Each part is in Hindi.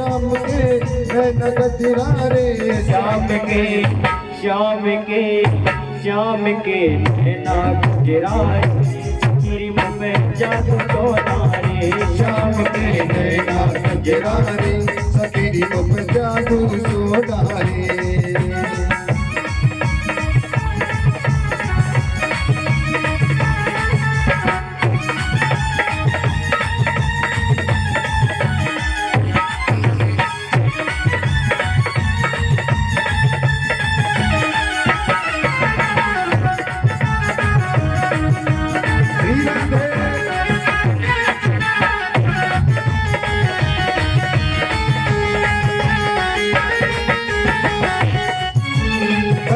शाम के नैना कजरा रे, शाम के शाम के शाम के नैना कजरा रे, मुँह पे जादू टोना रे। शाम के नैना कजरा रे, सकेरी मुँह पे जादू टोना रे।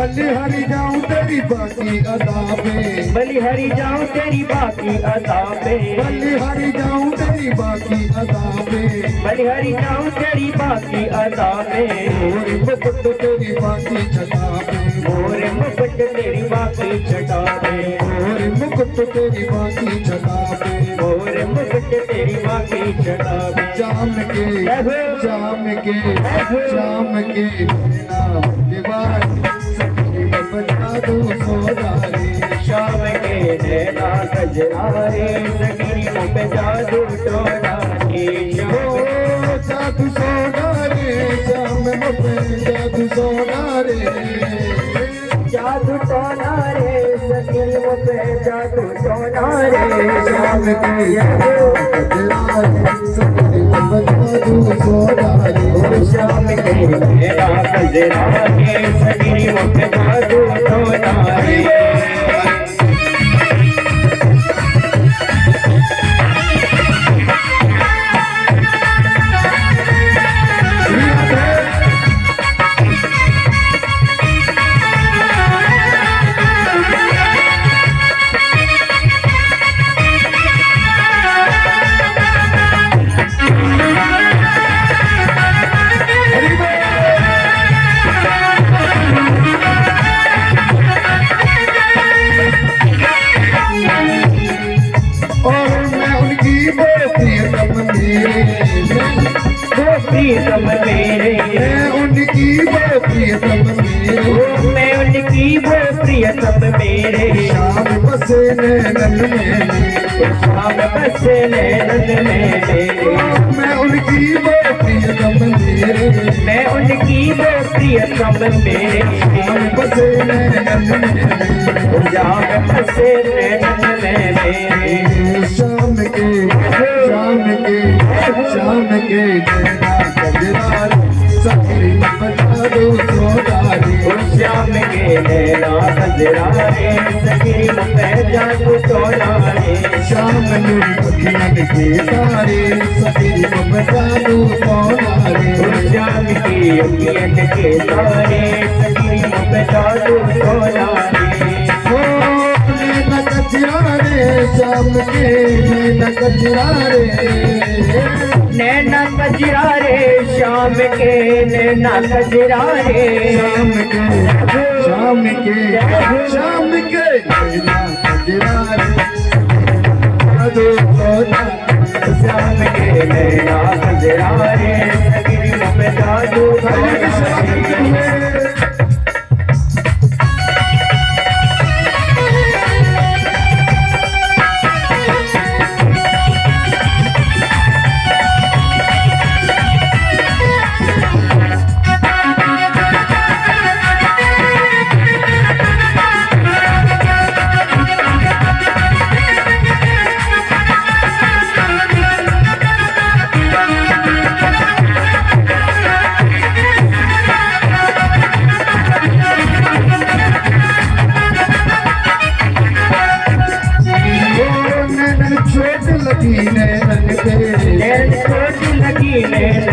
बलिहारी जाऊं तेरी बाकी अदा पे, बलिहारी जाऊं तेरी बाकी अदा पे, बलिहारी जाऊं तेरी बाकी अदा पे, बलिहारी जाऊं तेरी बाकी अदा पे। मोर मुकुट तेरी बाकी छटा पे, मोर मुकुट तेरी बाकी छटा पे, मोर मुकुट तेरी बाकी छटा पे, मोर मुकुट तेरी बाकी छटा पे। शाम के शाम के शाम के नैना दीवार बता दो सोना रे। शाम के नैना कजरा रे, सखी मुँह पे जादू टोना रे। जादू सोना रे, शाम मुँह पे जादू सोना रे, जादू टोना रे, सखी मुँह पे जादू टोना रे। शाम के कजरा रे, सखी बता दो सोना रे। शाम के नैना कजरा रे, सखी मुँह पे जादू टोना रे। प्रियतम मेरे, मैं उनकी वो प्रियतम मेरे, मैं उनकी वो प्रियतम मेरे। शाम बसे नैनन मेरे, शाम बसे नैनन मेरे, मैं उनकी वो प्रियतम मेरे, मैं उनकी वो प्रियतम मेरे। शाम बसे नैनन मेरे, शाम बसे नैनन मेरे। शाम के शाम के शाम के नैना कजरा रे, सखी बता दो सोना रे। शाम के नैना कजरा रे, सखी मुँह पे जादू टोना रे। शाम मेरी अखियन के तारे, सखी मुँह पे जादू टोना रे। शाम की अखियन के तारे, सखी मुँह पे जादू टोना रे। नैना कजरा रे, शाम के नैना कजरा रे, नैना कजरा रे, शाम के नैना कजरा रे। शाम के शाम के शाम के नैना कजरा रे, जादू टोना। शाम के नैना कजरा रे, सखी मुँह पे जादू टोना रे।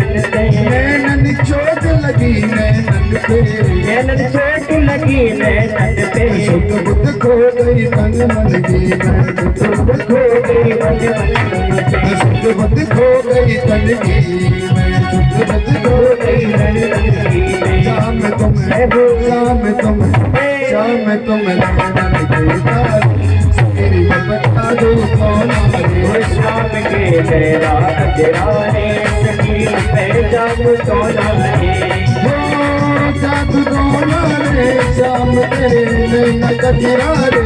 नैनन चोट लगी नैनन पे, नैनन चोट लगी नैनन पे। शुद्ध बुद्ध खो गई तन मन की, मैं शुद्ध खो गई मन पे। शुद्ध बुद्ध खो गई तन की, मैं शुद्ध बुद्ध खो गई तन की। शाम तुम शाम तुम शाम तुम नैनन के तारे, तेरी बता दो कौन आए। शाम के तेरा कजरा रे, सखी पे जादू टोना रे जादू टोना रे श्याम तेरे नैना कजरा रे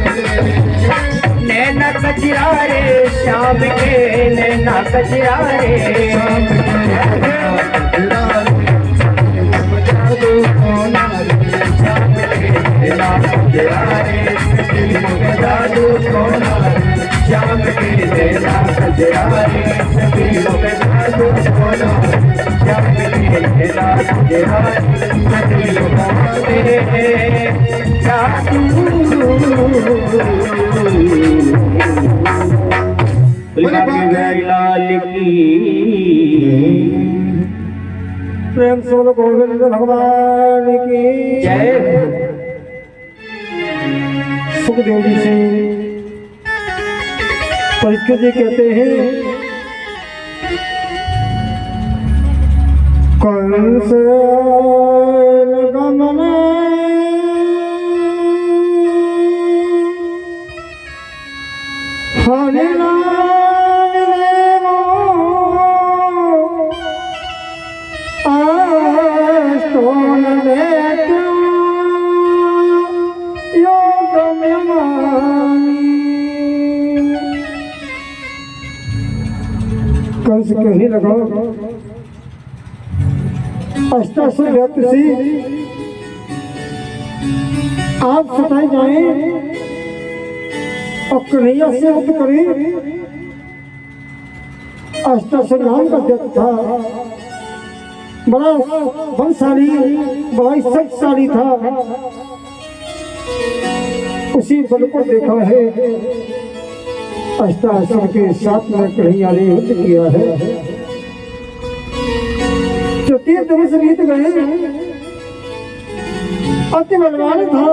नैना कजरा रे श्याम के नैना कजरा रे श्याम के कजरा रे जादू टोना रे श्याम के नैना कजरा रे जादू टोना रे श्याम के नैना कजरा रे जादू टोना श्याम के नैना कजरा रे जादू लाल की प्रेम से बोलो गोविंद भगवान की जय। सुखदेव जी से परीक्षित जी कहते हैं कंस गमन हरे राम देवो आस्तोन देतो योगम यमामि। कंस कहने लगा अष्टासुर व्यक्ति आप सताए जाए और कन्हैया से मुक्त करें। अष्टासुर नाम का व्यक्ति था, बड़ा बलशाली, बड़ा शक्तिशाली था। उसी बल को देखा है अष्टासुर के साथ में कन्हैया ने युद्ध किया है। 34 दिवस बीत गए, अति बलवान था।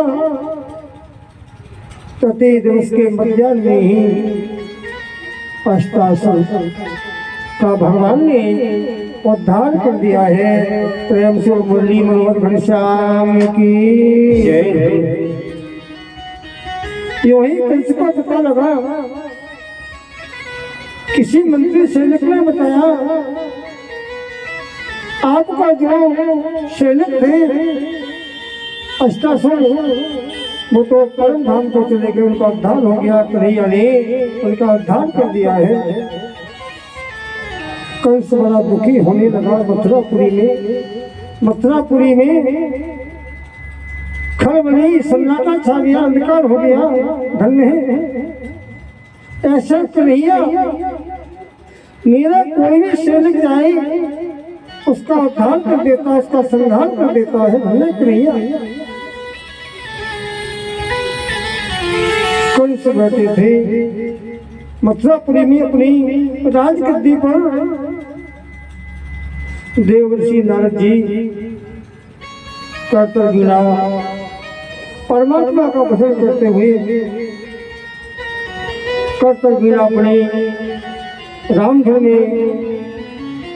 34 दिवस के मध्याह्न में ही अष्टासुर का भगवान ने उद्धार कर दिया है। प्रेम से मुरली मनोहर घनश्याम की जय। यूं ही कंस को पता लगा, किसी मंत्री सैनिक ने बताया आपका जो सैनिक थे अष्टासुर वो तो परम धाम को चले गए, उनका उद्धार हो गया। कन्हैया ने उनका उद्धार कर दिया है। कंस बड़ा दुखी होने लगा। मथुरापुरी में खलबली सन्नाटा छा गया, अंधकार हो गया। धन्य है ऐसा कन्हैया, मेरा कोई भी सैनिक जाए उसका उद्धार कर देता, उसका संहार कर देता है। धन्य कन्हैया। कंस बैठे थे मथुरापुरी में अपनी राजगद्दी पर। देवर्षि नारद जी करतर गिरा परमात्मा का भजन करते हुए करतर गिरा अपने रामधुन में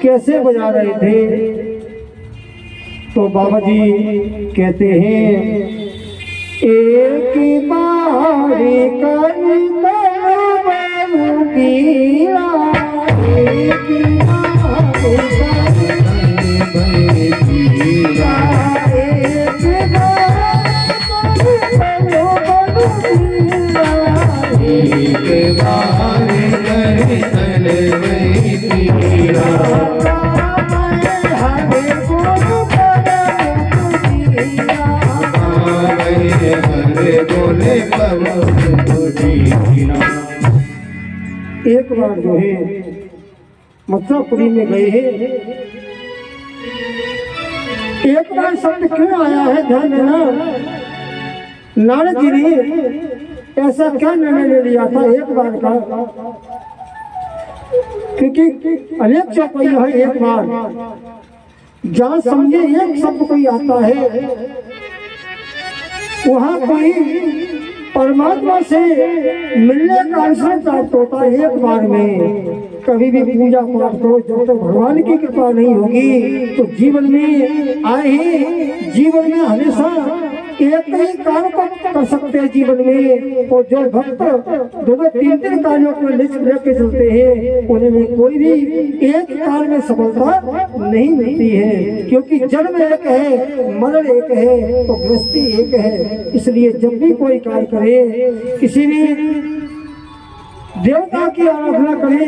कैसे बजा रहे थे। तो बाबा जी कहते हैं एक बारी करता गिरा एक एक बार जो है मथुरापुरी में गए हैं। एक बार शब्द क्यों आया है ध्यान देना। नारद जी ने ऐसा क्या निर्णय ले लिया था एक बार का, क्योंकि अनेक शब्द है एक बार जहाँ समझे एक शब्द कोई आता है वहाँ कोई परमात्मा से मिलने का अवसर प्राप्त होता है एक बार में। कभी भी पूजा पाठ करो, जब तक भगवान की कृपा नहीं होगी तो जीवन में आए ही जीवन में हमेशा एक ही काम को कर सकते हैं जीवन में, और जो भक्त दो तीन कार्यों को लेके चलते हैं उनमें कोई भी एक कार्य में सफलता नहीं मिलती है, क्योंकि जन्म एक है, मरण एक है, तो गृहस्थी एक है। इसलिए जब भी कोई कार्य करे, किसी भी देवता की आराधना करे,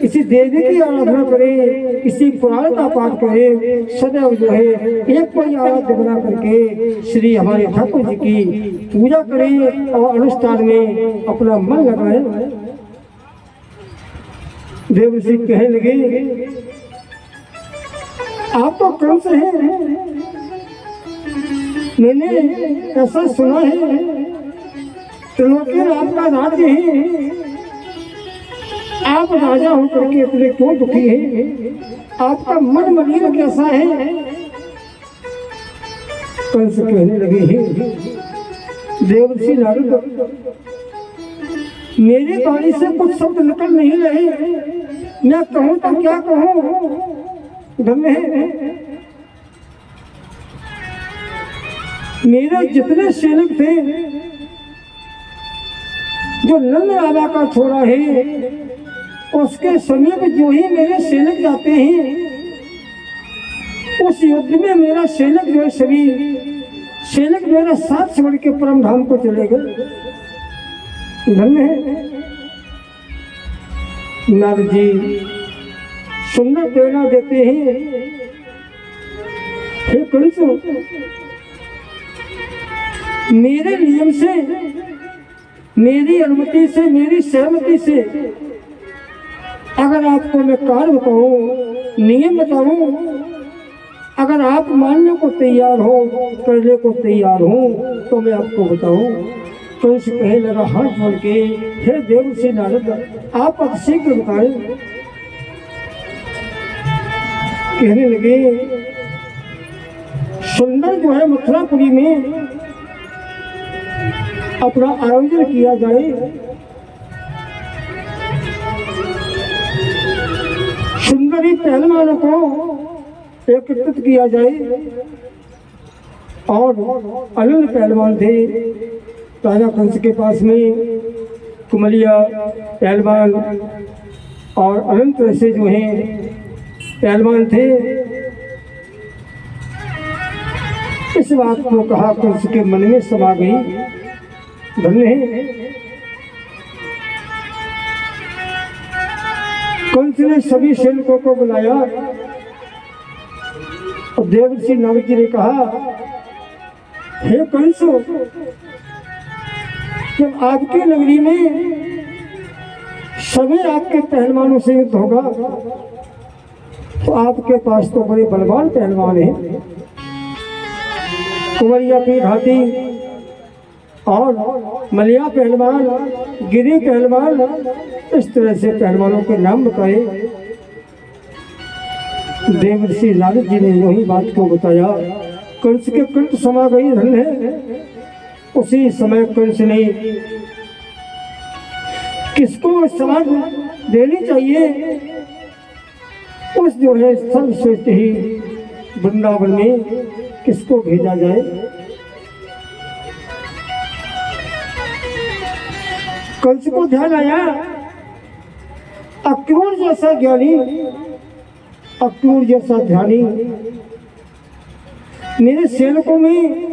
किसी देवी की आराधना करे, किसी पुराण का पाठ करे, सदैव जो है एक कोई आराध्य बना करके श्री हमारे ठाकुर जी की पूजा करें और अनुष्ठान में अपना मन लगाए। देव ऋषि कहने लगे, आप तो कौन से हैं? मैंने ऐसा सुना है त्रिलोकी राम का राज्य है, आप राजा होकर के अपने क्यों दुखी हैं? आपका मन मलिन कैसा है? कंस कहने लगे हैं, देवर्षि नारद, मेरी वाणी से कुछ शब्द निकल नहीं रहे, मैं कहूं तो क्या कहूं? धन्य है मेरे जितने सैनिक थे जो नंद राजा का छोड़ा है, उसके समीप जो ही मेरे सैनिक जाते हैं, उस युद्ध में मेरा सैनिक जो सभी सैनिक मेरा साथ छोड़ के परम धाम को चले गए। धन्य है नारद जी सुंदर प्रेरणा देते हैं, हे कंस, मेरे नियम से, मेरी अनुमति से, मेरी सहमति से अगर आपको मैं कार्य बताऊं, नियम बताऊं, अगर आप मानने को तैयार हो, करने को तैयार हो, तो मैं आपको बताऊं। कंस कहने लगा हाथ जोड़ के, हे देवर्षि नारद, आप अब शीघ्र बताएं। कहने लगे, सुंदर जो है मथुरापुरी में अपना आयोजन किया जाए, सुंदरी पहलवानों को एकत्रित किया जाए, और अनंत पहलवान थे राजा कंस के पास में, कुमलिया पहलवान और अनंत ऐसे जो हैं पहलवान थे। इस बात को कहा कंस के मन में समा गई। धन्य है कंस ने सभी सैनिकों को बुलाया और देवर्षि नारद जी ने कहा, हे कंस, जब आपकी नगरी में सभी आपके पहलवानों से युद्ध होगा, तो आपके पास तो बड़े बलवान पहलवान हैं, कुंवरिया की घाटी और मलिया पहलवान, गिरी पहलवान, इस तरह से पहलवानों के नाम बताए। देवर्षि नारद जी ने वही बात को बताया, कंस के कंठ समा गई। धन्य है उसी समय कंस ने किसको समाज देनी चाहिए, उस जो है सर्वश्रेष्ठ ही वृंदावन में किसको भेजा जाए। कंस को ध्यान आया, अक्रूर जैसा ज्ञानी, अक्रूर जैसा ध्यानी मेरे सैनिकों में,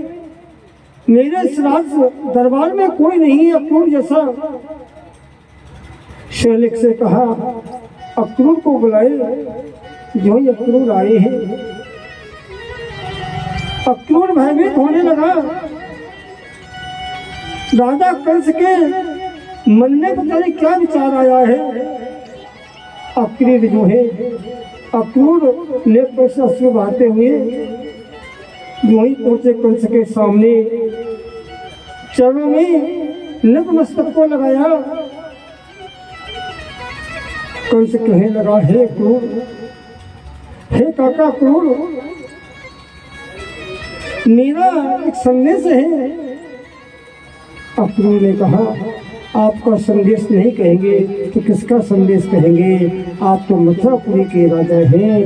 मेरे राज दरबार में कोई नहीं है अक्रूर जैसा। सैनिक से कहा, अक्रूर को बुलाए। जो ही अक्रूर आए हैं, अक्रूर भयभीत होने लगा। राजा कंस के मन में पता नहीं क्या विचार आया है। अक्रूर जो है, अक्रूर नेत्र से अश्रु बहाते हुए जो ही पहुंचे कंस के सामने, चरणों में नतमस्तक को लगाया। कंस कहने लगा, हे क्रूर, हे काका क्रूर, मेरा एक संदेश है। अक्रूर ने कहा, आपका संदेश नहीं कहेंगे तो किसका संदेश कहेंगे? आप तो मथुरापुरी के राजा हैं,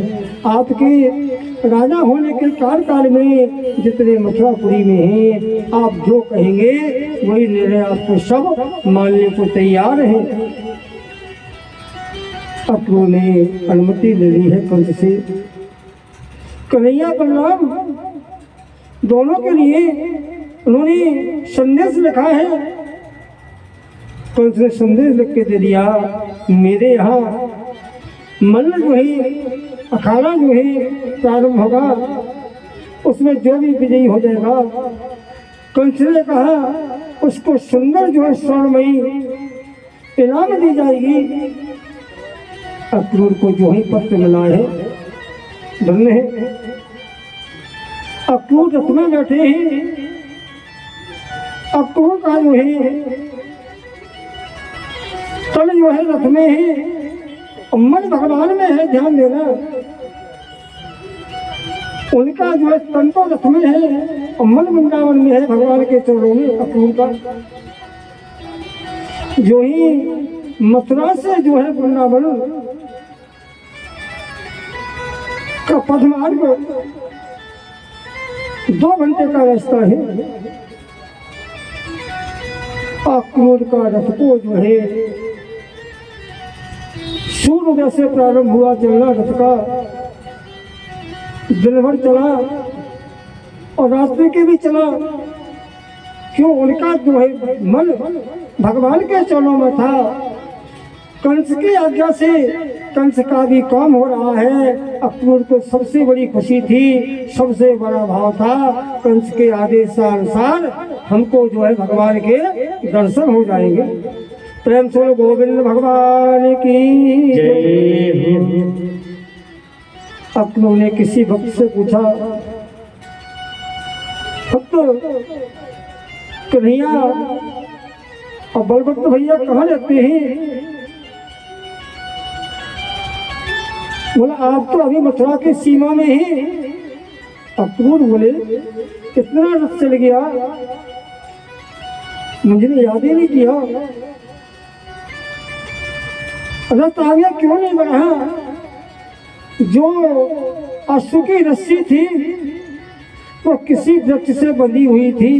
आपके राजा होने के काल में जितने मथुरापुरी में हैं, आप जो कहेंगे वही निर्णय आपको सब मानने को तैयार है। अक्रूर ने अनुमति ले ली है कंस से। कन्हैया बलराम दोनों के लिए उन्होंने संदेश लिखा है। कंस ने संदेश लिख के दे दिया, मेरे यहाँ मल्ल जो है अखाड़ा जो है प्रारंभ होगा, उसमें जो भी विजयी हो जाएगा, कंस ने कहा उसको सुंदर जो है स्वर्णमयी इनाम दी जाएगी। अक्रूर को जो है पत्र मिला है, धन्य है। अक्रूर रथ में बैठे हैं। अक्रूर का जो है तल जो है रथ में है, मन भगवान में है, ध्यान देना। उनका जो है तन तो रथ में है और मन वृंदावन में है, भगवान के चरणों में। अक्रूर का जो ही मथुरा से जो है वृंदावन का पदमार्ग 2 घंटे का रास्ता है। अक्रूर का रथ को जो है सूर्योदय से प्रारंभ हुआ चलना, रथ का दिन भर चला और रास्ते के भी चला। क्यों? उनका जो है मन भगवान के चरणों में था। कंस की आज्ञा से कंस का भी काम हो रहा है। अक्रूर को सबसे बड़ी खुशी थी, सबसे बड़ा भाव था, कंस के आदेशानुसार हमको जो है भगवान के दर्शन हो जाएंगे। प्रेम से गोविंद भगवान की जय। अक्रूर ने किसी भक्त से पूछा, भक्त कन्हैया और बलभद्र भैया कहाँ रहते हैं? बोला आप तो अभी मथुरा के सीमा में हैं। अक्रूर बोले इतना रथ चल गया, मुझे याद ही नहीं किया। रथ आगे क्यों नहीं बढ़ा? जो अश्व की रस्सी थी वो किसी वृक्ष से बंधी हुई थी।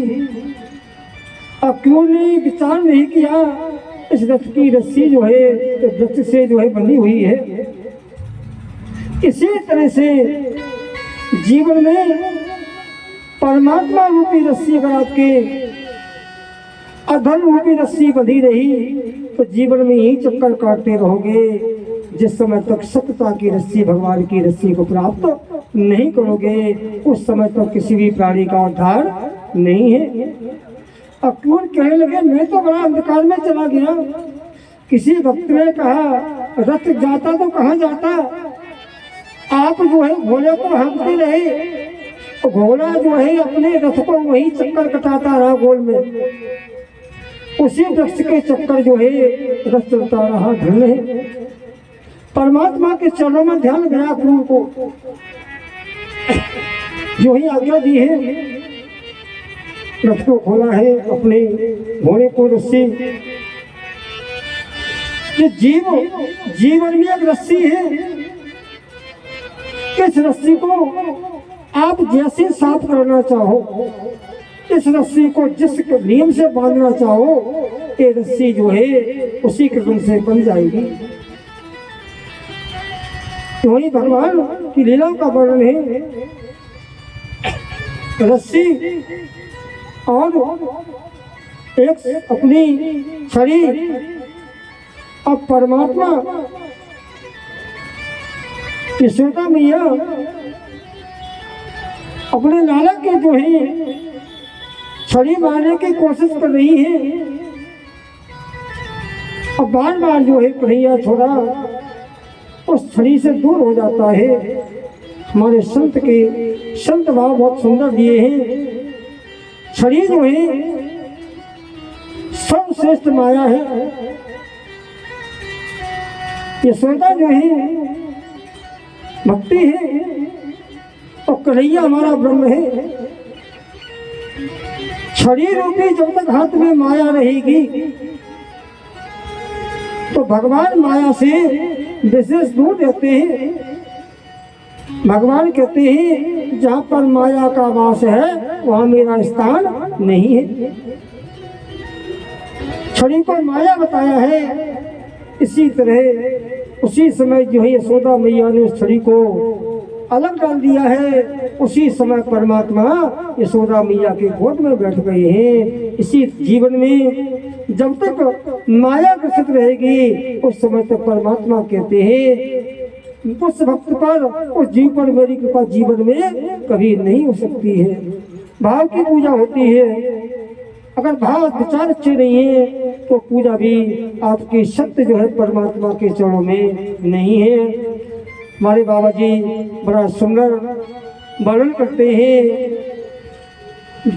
अक्रूर ने विचार नहीं किया इस रथ की रस्सी जो है वृक्ष से जो है बंधी हुई है। इसी तरह से जीवन में परमात्मा रूपी रस्सी अगर आपके अधर्म रूपी रस्सी बंधी रही तो जीवन में यही चक्कर काटते रहोगे। जिस समय तक सत्यता की रस्सी, भगवान की रस्सी को प्राप्त नहीं करोगे, उस समय तक किसी भी प्राणी का उद्धार नहीं है। अक्रूर कहने लगे मैं तो बड़ा अंधकार में चला गया। किसी भक्त ने कहा रथ जाता तो कहाँ जाता, आप जो है घोड़े को हाँकते रहे, घोड़ा जो है अपने रथ को वही चक्कर कटाता रहा गोल में, उसी वृक्ष के चक्कर जो है रथ चलता रहा। धन्य है परमात्मा के चरणों में ध्यान गया अक्रूर को, जो ही आज्ञा दी है रथ को खोला है, अपने घोड़े को रस्सी। जीवन में एक रस्सी है, इस रस्सी को आप जैसे साफ करना चाहो, इस रस्सी को जिस नियम से बांधना चाहो, ये रस्सी जो है उसी क्रम से बन जाएगी। वही भगवान की लीला का वर्णन है। रस्सी और एक अपनी शरीर और परमात्मा यशोदा मैया अपने लाला के जो है छड़ी मारने की कोशिश कर रही है और बार बार जो है कन्हैया छोड़ा उस छड़ी से दूर हो जाता है। हमारे संत भाव बहुत सुंदर दिए हैं। छड़ी जो है सर्वश्रेष्ठ माया है, यशोदा जो है भक्ति है और कन्हैया हमारा ब्रह्म है। छड़ी रूपी जब तक हाथ में माया रहेगी तो भगवान माया से विशेष दूर रहते हैं। भगवान कहते हैं जहाँ पर माया का वास है वहाँ मेरा स्थान नहीं है। छड़ी को माया बताया है, इसी तरह उसी समय जो है यशोदा मैया ने उस छड़ी को अलग डाल दिया है। उसी समय परमात्मा यशोदा मैया के गोद में बैठ गए हैं। इसी जीवन में जब तक माया ग्रसित रहेगी उस समय तक परमात्मा कहते हैं उस भक्त पर, उस जीव पर मेरी कृपा जीवन में कभी नहीं हो सकती है। भाव की पूजा होती है, अगर भाव विचार अच्छे नहीं है तो पूजा भी आपकी सत्य जो है परमात्मा के चरणों में नहीं है। हमारे बाबा जी बड़ा सुंदर वर्णन करते हैं,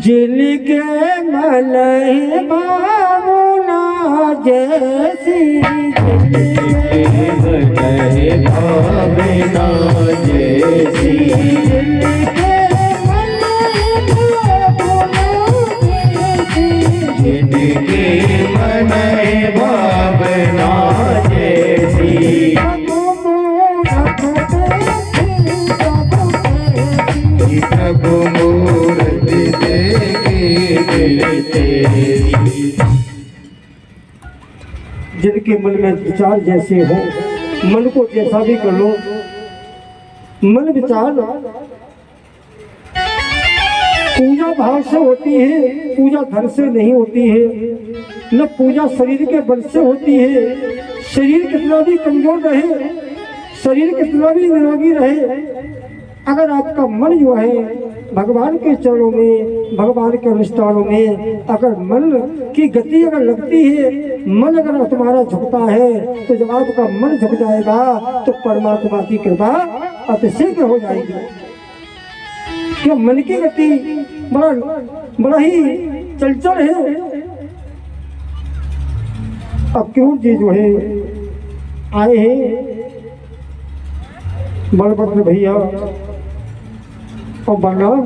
जिनके मलय बाबुना जैसी, जिनके मलय बाबुना जैसी, जिनके मलय बाबुना जैसी, प्रभु मूर्ति तेरी। जिनके मन में विचार जैसे हो, मन को जैसा भी कर लो, मन विचार पूजा भाव से होती है, पूजा धन से नहीं होती है, न पूजा शरीर के बल से होती है। शरीर कितना भी कमजोर रहे, शरीर कितना भी निरोगी रहे, अगर आपका मन जो है भगवान के चरणों में, भगवान के अनुष्ठानों में अगर मन की गति अगर लगती है, मन अगर तुम्हारा झुकता है, तो जब आपका मन झुक जाएगा तो परमात्मा की कृपा अतिशीघ्र हो जाएगी। क्यों मन की गति बड़ा ही चंचल है। अक्रूर जी जो है आए हैं बलभद्र भैया और बलराम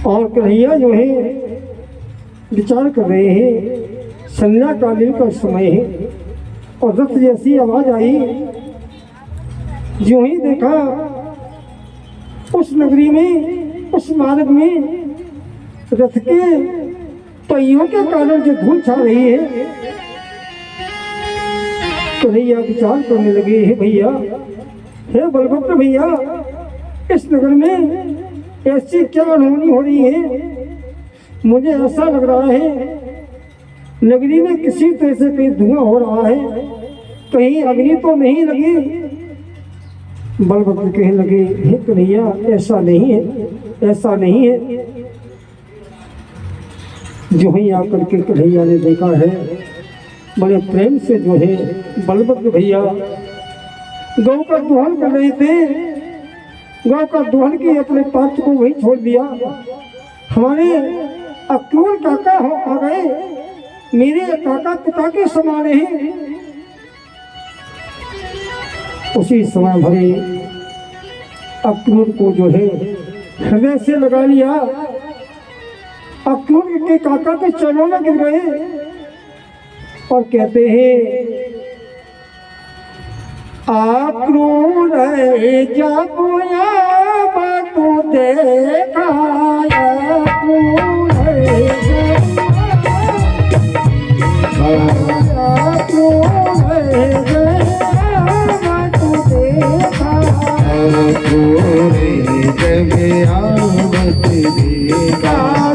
और कन्हैया जो है विचार कर रहे हैं। संध्या कालीन का समय है और रथ जैसी आवाज आई, जो ही देखा उस नगरी में, उस मार्ग में रथ के पहियों के कारण जो धूल छा रही है, कन्हैया विचार करने लगे, हे भैया, हे बलभद्र भैया, इस नगर में ऐसी क्या अनहोनी हो रही है। मुझे ऐसा लग रहा है नगरी में किसी तरह से कहीं धुआं हो रहा है, कहीं अग्नि तो नहीं लगी। बलभद्र कहने लगे, हे कन्हैया, ऐसा नहीं है, ऐसा नहीं है। जो ही आकर के कन्हैया ने देखा है, बड़े प्रेम से जो है बलभद्र भैया गौ का दोहन कर रहे थे। गौ का दोहन की अपने पात्र को वही छोड़ दिया। हमारे अक्रूर काका आ गए, मेरे काका पिता के समान हैं। उसी समय भरे अक्रूर को जो है हृदय से लगा लिया। अक्रूर के काका के चरणों में गिर गए और कहते हैं, अक्रूर जब तू देखा, अक्रूर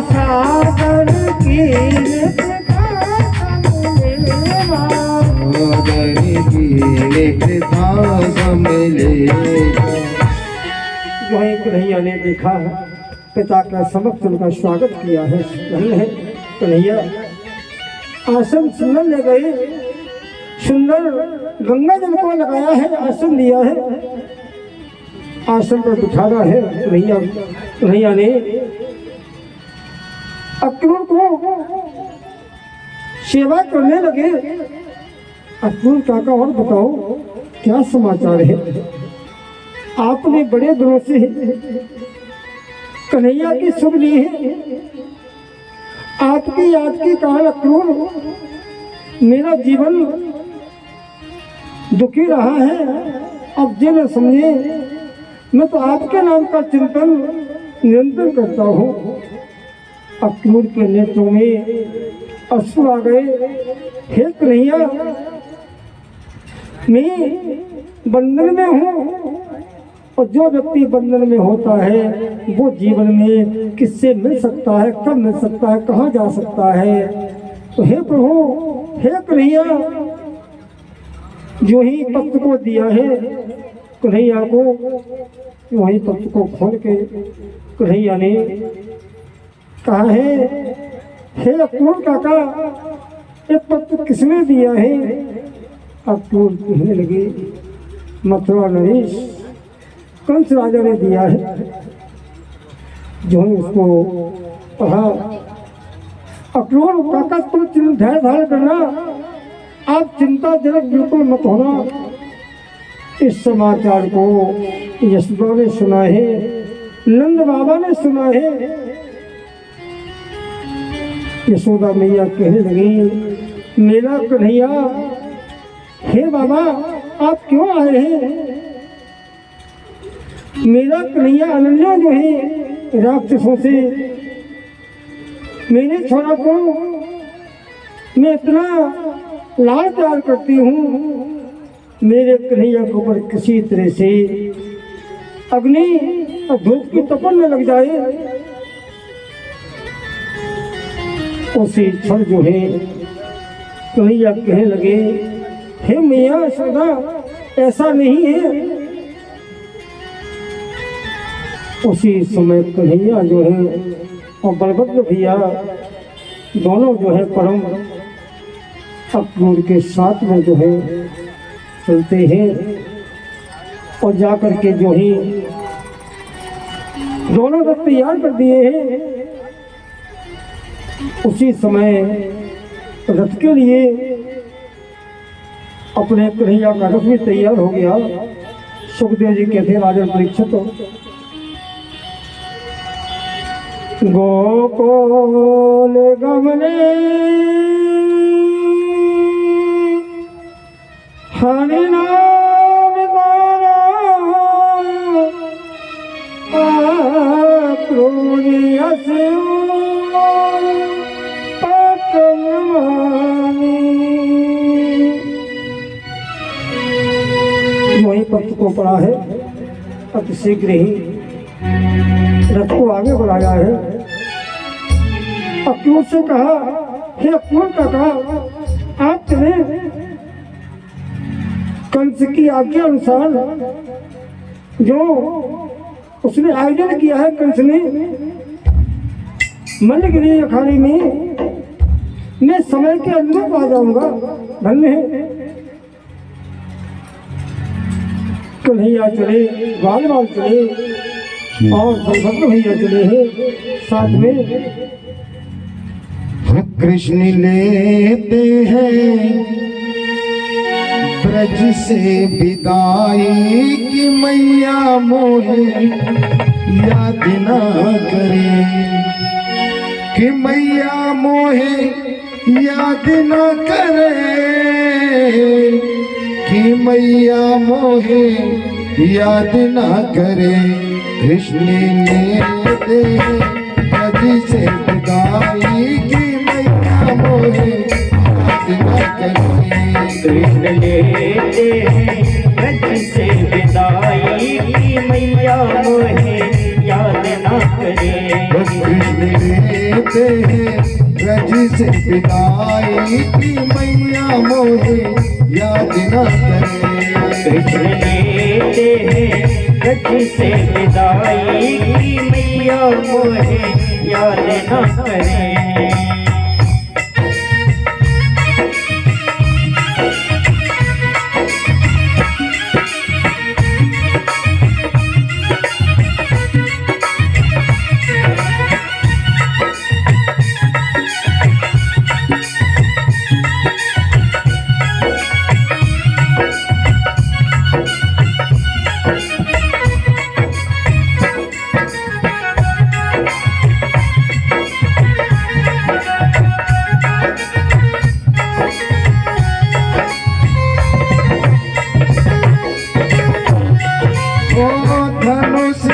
सागर की जो है कन्हैया ने देखा, पिता का समक्ष उनका स्वागत किया है। कन्हैया आसन सुंदर ले गए, सुंदर गंगा जल को लगाया है, आसन दिया है, आसन पर बिठाना है। कन्हैया ने अक्रूर को सेवा करने लगे। अक्रूर काका, और बताओ क्या समाचार है? आपने बड़े दिनों से कन्हैया की सुन ली है, आपकी याद के कारण अक्रूर मेरा जीवन दुखी रहा है। अब जिन समझे मैं तो आपके नाम का चिंतन निरंतर करता हूँ। अक्रूर के नेत्रों में अश्रु आ गए। हे कन्हैया, मैं बंधन में हूँ, और जो व्यक्ति बंधन में होता है वो जीवन में किससे मिल सकता है, कब मिल सकता है, कहाँ जा सकता है। तो हे प्रभु, हे कन्हैया, जो ही पत्र को दिया है कन्हैया को, वही पत्र को खोल के कन्हैया ने कहा है, हे अक्रूर काका, ये पत्र किसने दिया है? अक्रूर कहने लगे, मथुरा नरेश कंस राजा ने दिया है। जो ही उसको पढ़ा, अक्रूर काका तुम धैर्य धारण करना, आप चिंताजनक बिल्कुल मत होना। इस समाचार को यशोदा ने सुना है, नंद बाबा ने सुना है। यशोदा मैया कहने लगी, मेरा कन्हैया, हे बाबा आप क्यों आए हैं? मेरा कन्हैया अनन्या जो है राक्षसों से मेरे छोरा को मैं इतना लाड़ प्यार करती हूँ, मेरे कन्हैया के ऊपर किसी तरह से अग्नि और धूप की तपन न लग जाए। उसी क्षण जो है कन्हैया कहने लगे, हे मैया यशोदा, ऐसा नहीं है। उसी समय कन्हैया जो है और बलभद्र भैया दोनों जो है परम अक्रूर के साथ में जो है चलते हैं, और जाकर के जो ही दोनों रथ तैयार कर दिए हैं। उसी समय रथ के लिए अपने कन्हैया का रथ भी तैयार हो गया। सुखदेव जी कहते, राजन परीक्षित, गोकुल गमने हरि नाम गाना, अक्रूरी हंसू वही पत्र को पढ़ा है। अति शीघ्र ही रथ को आगे बढ़ाया है। अक्रूर से कहा, हे अक्रूर काका, आप चले। कंस की आज्ञा अनुसार जो उसने आयोजन किया है कंस ने मल्लगिरी अखाड़े में, मैं समय के अंदर आ जाऊंगा। धन्य है। कन्हैया चले, बाल बाल चले, और बलभद्र भैया चले हैं साथ में। कृष्ण लेते हैं ब्रज से विदाई की मैया मोहे याद ना करे, कि मैया मोहे याद ना करे, कि मैया मोहे याद ना करे। कृष्ण लेते ब्रज से विदाई की मैया मोहे याद ना करे। कृष्ण लेते हैं ब्रज से विदाई की मैया मोहे याद ना करे। कृष्ण लेते हैं ब्रज से विदाई की मैया मोहे याद ना करे। कृष्ण लेते हैं ब्रज से विदाई की मैया मोहे याद ना करे।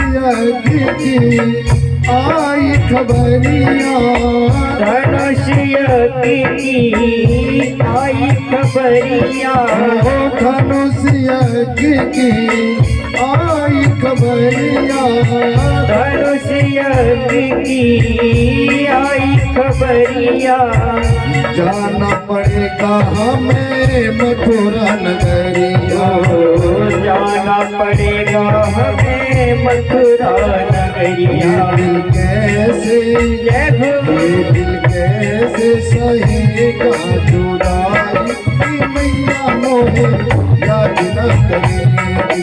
की आई खबरिया धनुष की आई खबरिया धनुष की आई खबरिया धनुष की आई खबरिया जाना पड़ेगा हमें मथुरा नगरिया जाना पड़ेगा हमें मथुरा नगरिया दिल कैसे जय हो दिल कैसे सहेगा जुदाई की मैया मोहे याद न करे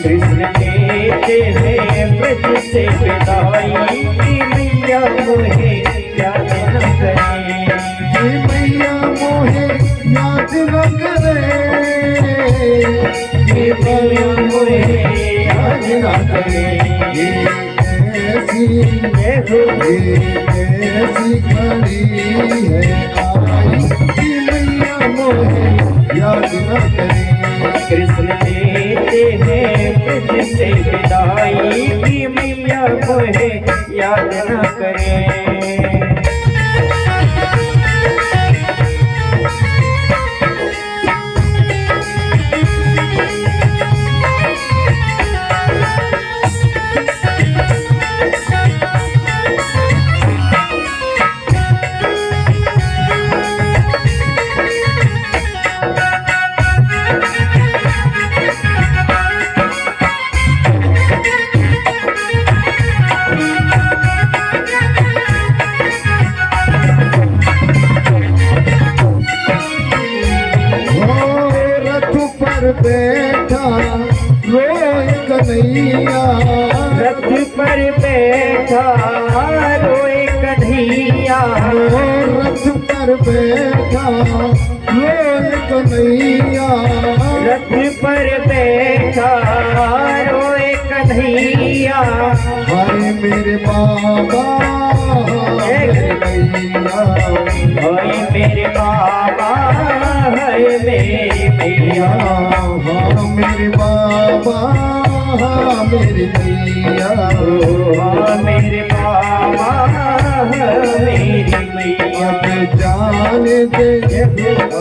कृष्ण लेते हैं ब्रज से विदाई की मैया मोहे याद न करे की मैया मोहे याद न करे की मैया मोहे याद न करे ये कैसी जय हो कैसी खड़ी है आई की मैया मोहे याद न करे कृष्ण लेते हैं ब्रज से विदाई की मैया मोहे याद न करे बैठा रोए कन्हैया रथ पर बैठा रोए कन्हैया रथ पर बैठा रोए कन्हैया रथ पर बैठा रोए कन्हैया हाय मेरे बाबा हाय मैया हाय मेरे बाबा हाय मेरी मैया हाँ मेरे बाबा हाँ मेरी मैया हाँ मेरे बाबा मेरी मैया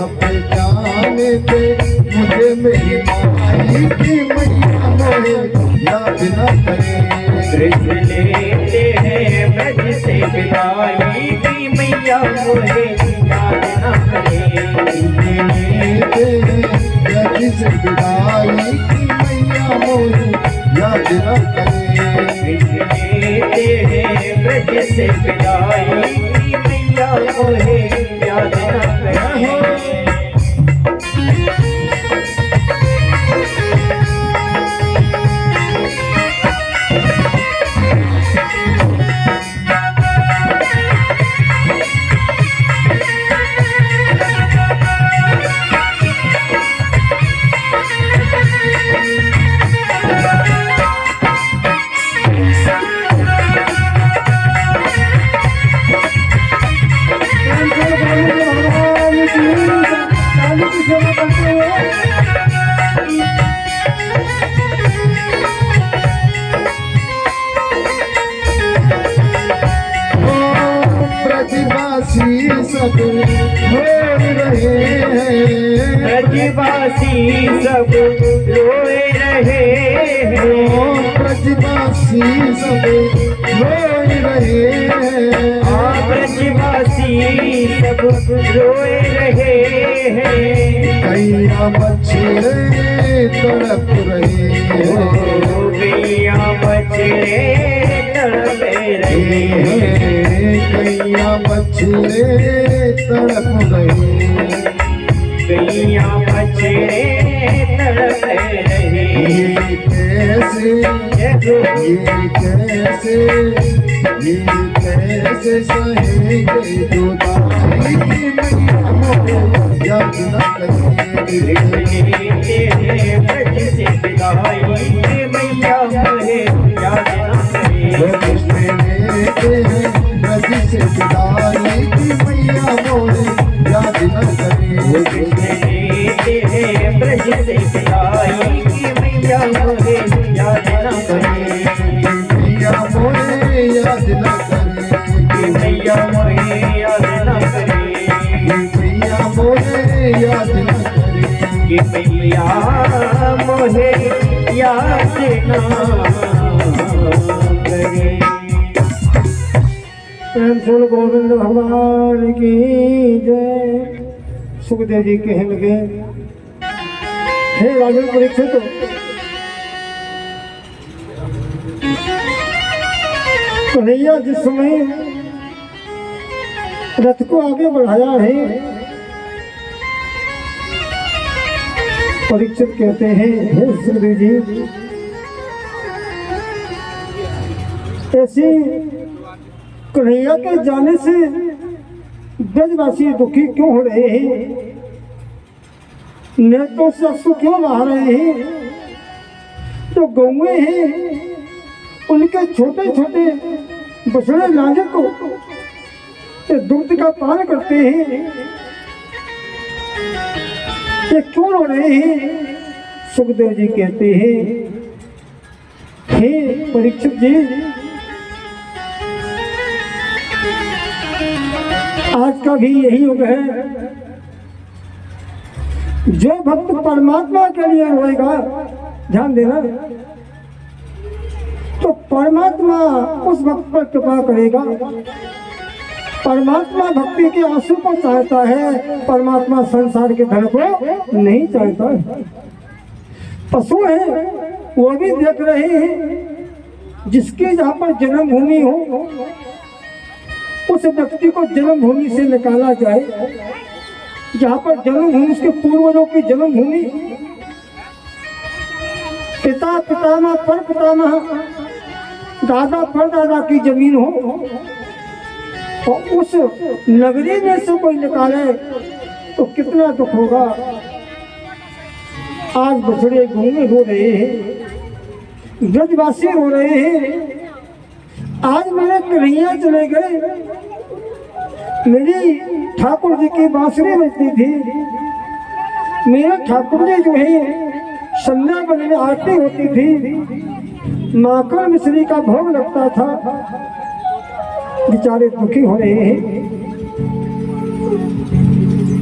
अब जाने दे मुझे मेरी माई की मैया मोहे याद न करे कृष्ण लेते हैं ब्रज से विदाई की मैया मोहे याद न करे ब्रज से विदाई की मैया मोहे याद न करे कृष्ण लेते हैं ब्रज से विदाई की मैया मोहे याद न करे ब्रजवासी सब हो रहे हैं ब्रजवासी सब रोए रहे हैं ब्रजवासी सब हो रहे हैं ब्रजवासी सब रोए रहे हैं कैया बछड़े तड़प रहे हैं गैया बछड़े तड़प रहे हैं कैया बछड़े तड़प रहे गैया बछड़े तड़प रहे ये कैसे सहेंगे जुदाई की मैया मोहे याद न करे लेते हैं ब्रज से विदाई की मैया मोहे याद न करे कृष्ण लेते हैं ब्रज से विदाई की मैया मोहे याद न करे कृष्ण लेते हैं ब्रज से विदाई की मैया मोहे याद न करे मैया प्रेम से गोविंद भगवान की जय। सुखदेव जी कहने लगे, हे राजन परीक्षित, कन्हैया जिस समय रथ को आगे बढ़ाया है, परीक्षित कहते हैं, हे सुखदेव जी, ऐसी कन्हैया के जाने से ब्रजवासी दुखी क्यों हो रहे हैं, नेत्रों से अश्रु क्यों बहा रहे हैं। जो गौएं हैं उनके छोटे छोटे बछड़े नाजुक को दुग्ध का पान करते हैं, ये क्यों रो रहे हैं। सुखदेव जी कहते हैं, हे परीक्षित जी, आज का भी यही युग है। जो भक्त परमात्मा के लिए रोएगा, ध्यान देना, तो परमात्मा उस भक्त पर कृपा करेगा। परमात्मा भक्ति के आंसू को चाहता है, परमात्मा संसार के धन को नहीं चाहता है। पशु है वो भी देख रहे हैं, जिसके जहाँ पर जन्मभूमि हो उस व्यक्ति को जन्मभूमि से निकाला जाए। जहाँ पर जन्मभूमि, उसके पूर्वजों की जन्मभूमि, पिता पितामह पर पितामह, दादा परदादा की जमीन हो, और उस नगरी में से कोई निकाले तो कितना दुख होगा। आज बछड़े घूमे हो रहे हैं, ब्रजवासी हो रहे हैं। आज मेरे कन्हैया चले गए, मेरी ठाकुर जी की बांसुरी बजती थी, मेरे ठाकुर जी जो है संध्या बन में आरती होती थी, माखन मिश्री का भोग लगता था। बेचारे दुखी हो रहे हैं।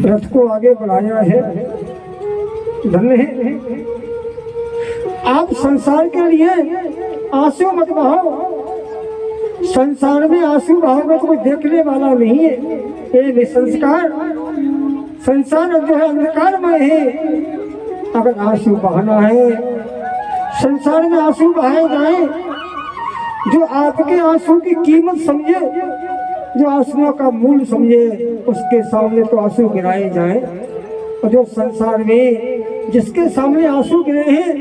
रथ को आगे बढ़ाया है, धन्य है। आप संसार के लिए आंसू मत बहाओ। संसार में आंसू बहाओगे तो कोई देखने वाला नहीं है। ये भी संस्कार, संसार जो है अंधकारमय है। अगर आंसू बहाना है, संसार में आंसू बहाए जाए, जो आपके आंसू की कीमत समझे, जो आंसुओं का मूल समझे, उसके सामने तो आंसू गिराए जाए। और जो संसार में जिसके सामने आंसू गिरे हैं,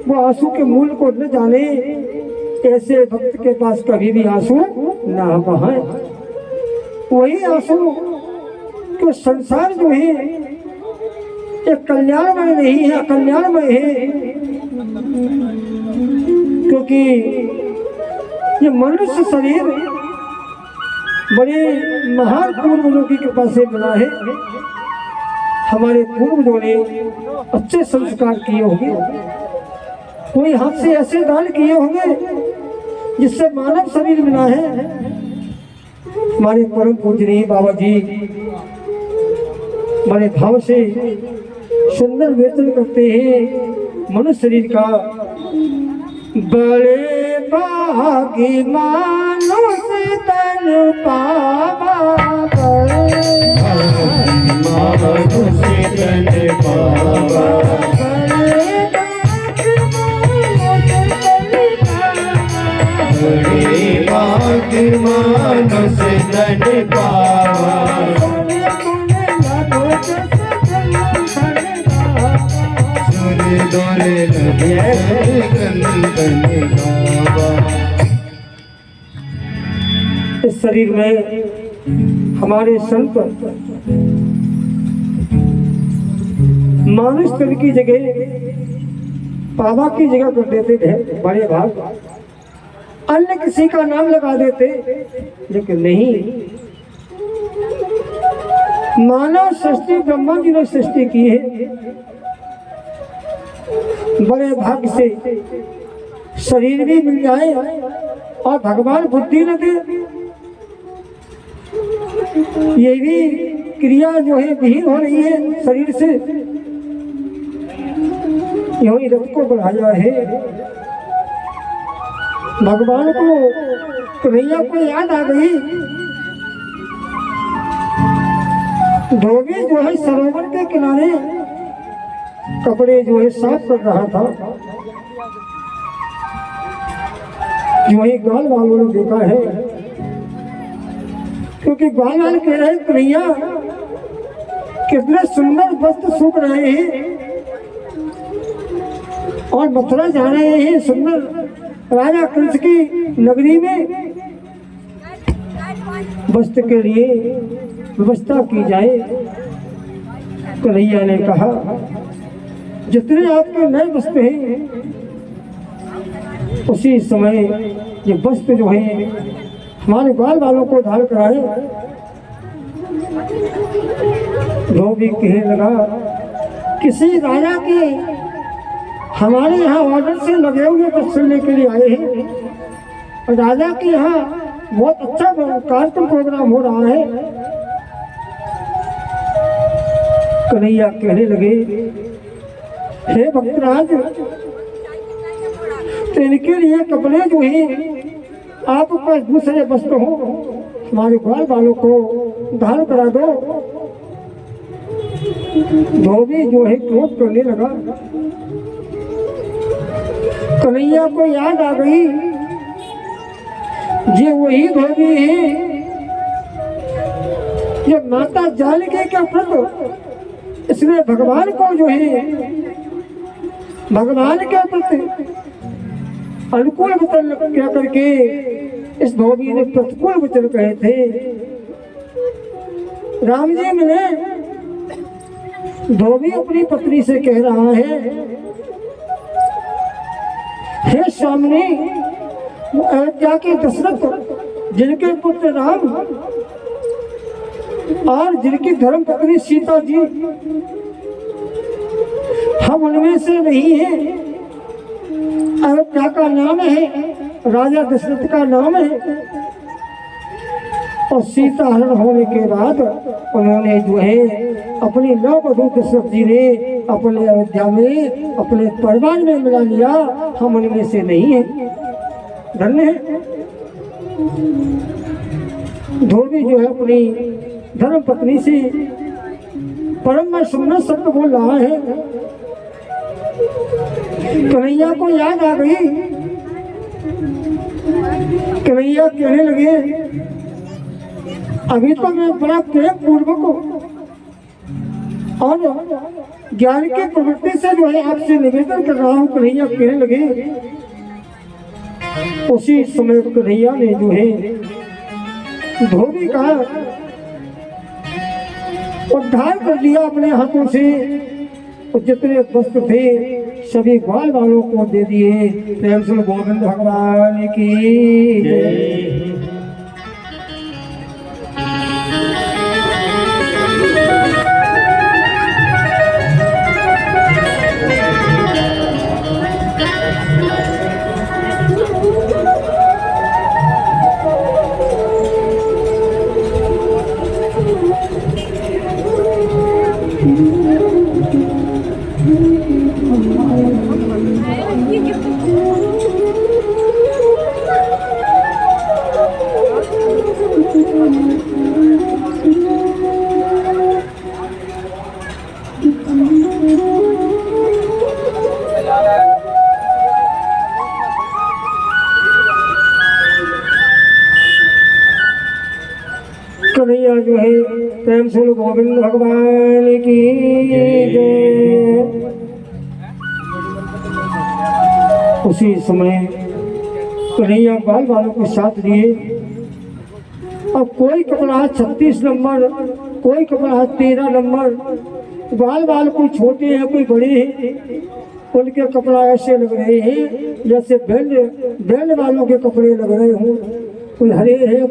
वो आंसू के मूल को न जाने, ऐसे भक्त के पास कभी भी आंसू ना बहाए। वही आंसू तो संसार जो है एक कल्याणमय नहीं है, अकल्याणमय है। क्योंकि ये मनुष्य शरीर बड़े महान पूर्वजों की कृपा से बना है। हमारे पूर्वजों ने अच्छे संस्कार किए होंगे, कोई हाथ से ऐसे दान किए होंगे जिससे मानव शरीर बना है। हमारे परम पूजनीय बाबा जी बड़े भाव से सुंदर वेतन करते हैं मनुष्य शरीर का। बड़े भागी मानुष तन पावा, मानुष तन पावा, बड़े भागी मानुष तन पावा। इस शरीर में हमारे संत मानुष तन की जगह पावा की जगह कर देते थे। बड़े भाग अन्य किसी का नाम लगा देते, लेकिन नहीं, मानव सृष्टि ब्रह्मा जी ने सृष्टि की है। बड़े भाग्य से शरीर भी मिल जाए और भगवान बुद्धि न दे, ये भी क्रिया जो है विहीन हो रही है शरीर से। यही रथ को बढ़ाया है, भगवान को कन्हैया को याद आ गई। धोबी जो है सरोवर के किनारे कपड़े जो है साफ कर रहा था। वही ग्वाल वालों ने देखा है, क्योंकि ग्वाल वाले कह रहे कन्हैया कितने सुंदर वस्त्र सूख रहे हैं और मथुरा जा रहे हैं सुंदर राजा कंस की नगरी में। वस्त्र के लिए व्यवस्था की जाए। कन्हैया ने कहा जितने आपके नए वस्त्र हैं, उसी समय ये वस्त्र जो है हमारे ग्वाल वालों को धारण कराए। धोबी कहने लगा किसी राजा के हमारे यहाँ ऑर्डर से लगे हुए वस्त्र लेने के लिए आए हैं और राजा के यहाँ बहुत अच्छा कार्यक्रम प्रोग्राम हो रहा है। कन्हैया कहने लगे हे भक्तराज, तो इनके लिए कपड़े जो है आपके पास दूसरे वस्त्र हो, हमारे ग्वाल वालों को धारण करा दो। धोबी जो है क्रोध करने लगा। कन्हैया को याद आ गई ये वही धोबी है ये माता जानकी के प्रति इसने भगवान को जो है भगवान के प्रति अनुकूल वचन क्या करके इस धोबी ने प्रतिकूल वचन कहे थे। राम जी मिले, धोबी अपनी पत्नी से कह रहा है हे स्वामिनी, अयोध्या के दशरथ जिनके पुत्र राम और जिनकी धर्म पत्नी सीता जी, हम उनमें से नहीं है। अयोध्या का नाम है, राजा दशरथ का नाम है और सीता हरण होने के बाद उन्होंने जो है अपनी नववधू दशरथ जी ने अपने अयोध्या में अपने परिवार में मिला लिया। हम उनमें से नहीं है। धन्य है। धोबी जो है अपनी धर्म पत्नी से परम में सुंदर शब्द बोल रहा है। कन्हैया को याद आ गई। कन्हैया कहने लगे अभी तो मैं बड़ा प्रेम पूर्वक और ज्ञान की प्रवृत्ति से जो है आपसे निवेदन कर रहा हूँ। कन्हैया कहने लगे। उसी समय कन्हैया ने जो है धोबी का उद्धार कर दिया अपने हाथों से और जितने वस्त्र थे सभी ग्वाल वालों को दे दिए। प्रेम से गोविंद भगवान की जय। कन्हैया जो है प्रेम से गोविंद भगवान की जय। उसी समय कन्हैया बाल वालों को साथ लिए। अब कोई कपड़ा 36 नंबर, कोई कपड़ा 13 नंबर। बाल बाल कोई छोटे हैं कोई बड़े हैं। उनके कपड़ा ऐसे लग रहे हैं जैसे बैंड वालों के कपड़े लग रहे हों। कोई हरे हैं